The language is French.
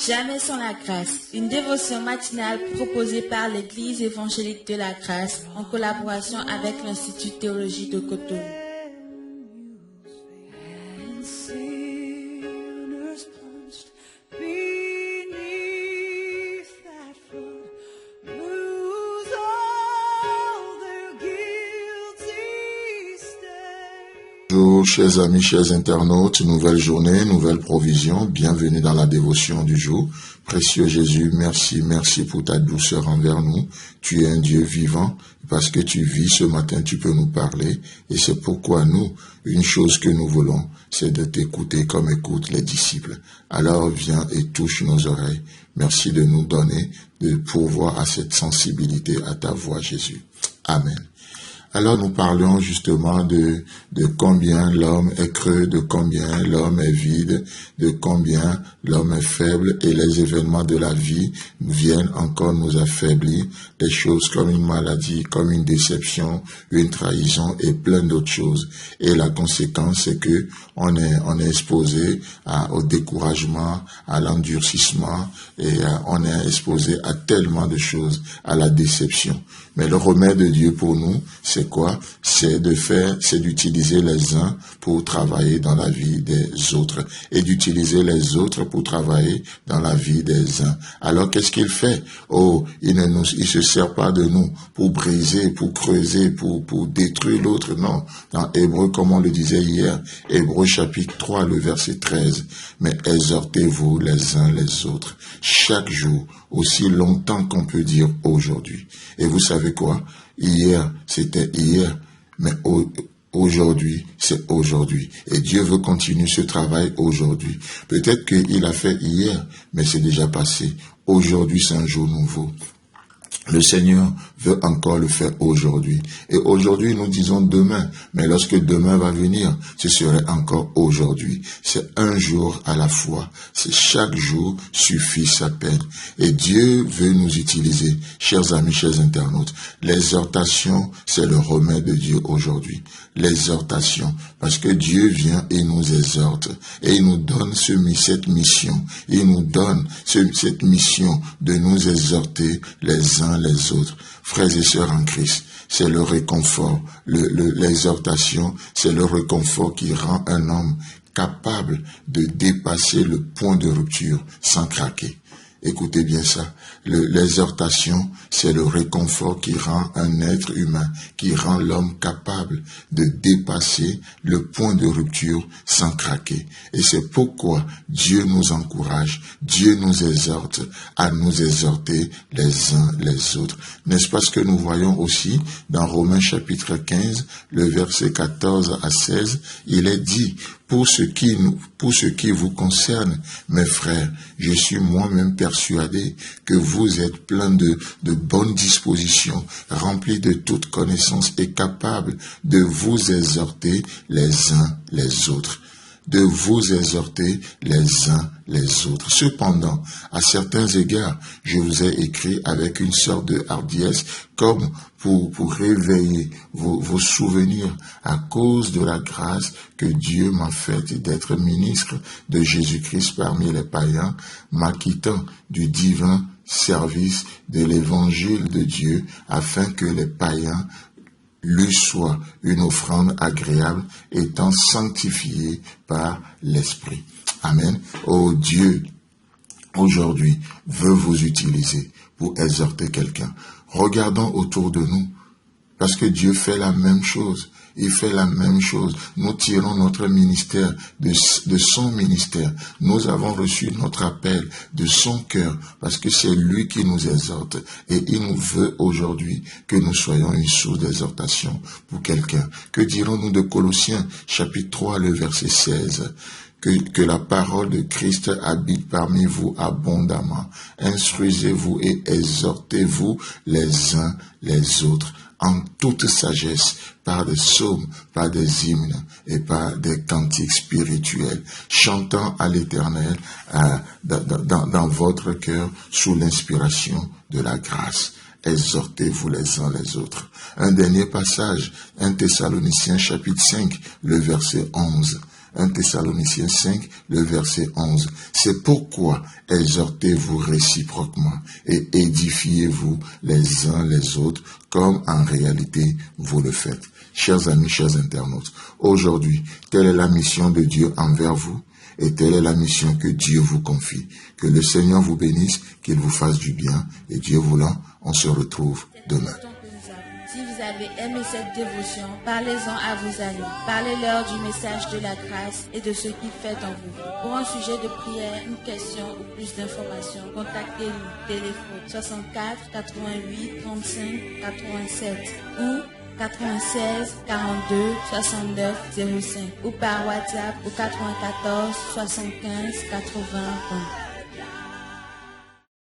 Jamais sans la grâce, une dévotion matinale proposée par l'Église évangélique de la grâce en collaboration avec l'Institut de théologie de Cotonou. Bonjour chers amis, chers internautes, nouvelle journée, nouvelle provision, bienvenue dans la dévotion du jour. Précieux Jésus, merci pour ta douceur envers nous. Tu es un Dieu vivant, parce que tu vis ce matin, tu peux nous parler. Et c'est pourquoi nous, une chose que nous voulons, c'est de t'écouter comme écoutent les disciples. Alors viens et touche nos oreilles. Merci de nous donner, de pourvoir à cette sensibilité à ta voix, Jésus. Amen. Alors nous parlions justement de combien l'homme est creux, de combien l'homme est vide, de combien l'homme est faible et les événements de la vie viennent encore nous affaiblir, des choses comme une maladie, comme une déception, une trahison et plein d'autres choses. Et la conséquence c'est que on est exposé au découragement, à l'endurcissement et on est exposé à tellement de choses, à la déception. Mais le remède de Dieu pour nous, c'est quoi? C'est d'utiliser les uns pour travailler dans la vie des autres et d'utiliser les autres pour travailler dans la vie des uns. Alors qu'est-ce qu'il fait? Il se sert pas de nous pour briser, pour creuser, pour détruire l'autre. Non. Dans Hébreux, comme on le disait hier, Hébreux chapitre 3, le verset 13. Mais exhortez-vous les uns les autres, chaque jour, aussi longtemps qu'on peut dire aujourd'hui. Et vous savez quoi? Hier, c'était hier, mais aujourd'hui, c'est aujourd'hui. Et Dieu veut continuer ce travail aujourd'hui. Peut-être qu'il a fait hier, mais c'est déjà passé. Aujourd'hui, c'est un jour nouveau. Le Seigneur veut encore le faire aujourd'hui. Et aujourd'hui, nous disons demain. Mais lorsque demain va venir, ce serait encore aujourd'hui. C'est un jour à la fois. C'est chaque jour suffit sa peine. Et Dieu veut nous utiliser. Chers amis, chers internautes, l'exhortation, c'est le remède de Dieu aujourd'hui. L'exhortation. Parce que Dieu vient et nous exhorte. Et il nous donne cette mission. Il nous donne cette mission de nous exhorter les uns les autres. Frères et sœurs en Christ, c'est le réconfort. L'exhortation, c'est le réconfort qui rend un homme capable de dépasser le point de rupture sans craquer. Écoutez bien ça. L'exhortation, c'est le réconfort qui rend un être humain, qui rend l'homme capable de dépasser le point de rupture sans craquer. Et c'est pourquoi Dieu nous encourage, Dieu nous exhorte à nous exhorter les uns les autres. N'est-ce pas ce que nous voyons aussi dans Romains chapitre 15, le verset 14 à 16, il est dit: pour ce qui vous concerne, mes frères, je suis moi-même persuadé que vous êtes pleins de bonnes dispositions, remplis de toute connaissance et capables de vous exhorter les uns les autres. De vous exhorter les uns les autres. Cependant, à certains égards, je vous ai écrit avec une sorte de hardiesse, comme pour réveiller vos souvenirs à cause de la grâce que Dieu m'a faite d'être ministre de Jésus-Christ parmi les païens, m'acquittant du divin service de l'évangile de Dieu, afin que les païens lui soit une offrande agréable, étant sanctifié par l'Esprit. Amen. Oh Dieu, aujourd'hui, veut vous utiliser pour exhorter quelqu'un. Regardons autour de nous, parce que Dieu fait la même chose. Il fait la même chose. Nous tirons notre ministère de son ministère. Nous avons reçu notre appel de son cœur parce que c'est lui qui nous exhorte. Et il nous veut aujourd'hui que nous soyons une source d'exhortation pour quelqu'un. Que dirons-nous de Colossiens chapitre 3, le verset 16? Que la parole de Christ habite parmi vous abondamment. Instruisez-vous et exhortez-vous les uns les autres en toute sagesse, par des psaumes, par des hymnes et par des cantiques spirituels, chantant à l'Éternel dans votre cœur sous l'inspiration de la grâce. Exhortez-vous les uns les autres. Un dernier passage, 1 Thessaloniciens chapitre 5, le verset 11. 1 Thessaloniciens 5, le verset 11. C'est pourquoi exhortez-vous réciproquement et édifiez-vous les uns les autres comme en réalité vous le faites. Chers amis, chers internautes, aujourd'hui, telle est la mission de Dieu envers vous et telle est la mission que Dieu vous confie. Que le Seigneur vous bénisse, qu'il vous fasse du bien et Dieu voulant, on se retrouve demain. Si vous avez aimé cette dévotion, parlez-en à vos amis. Parlez-leur du message de la grâce et de ce qu'il fait en vous. Pour un sujet de prière, une question ou plus d'informations, contactez-nous. Téléphone 64 88 35 87 ou 96 42 69 05 ou par WhatsApp au 94 75 80 20.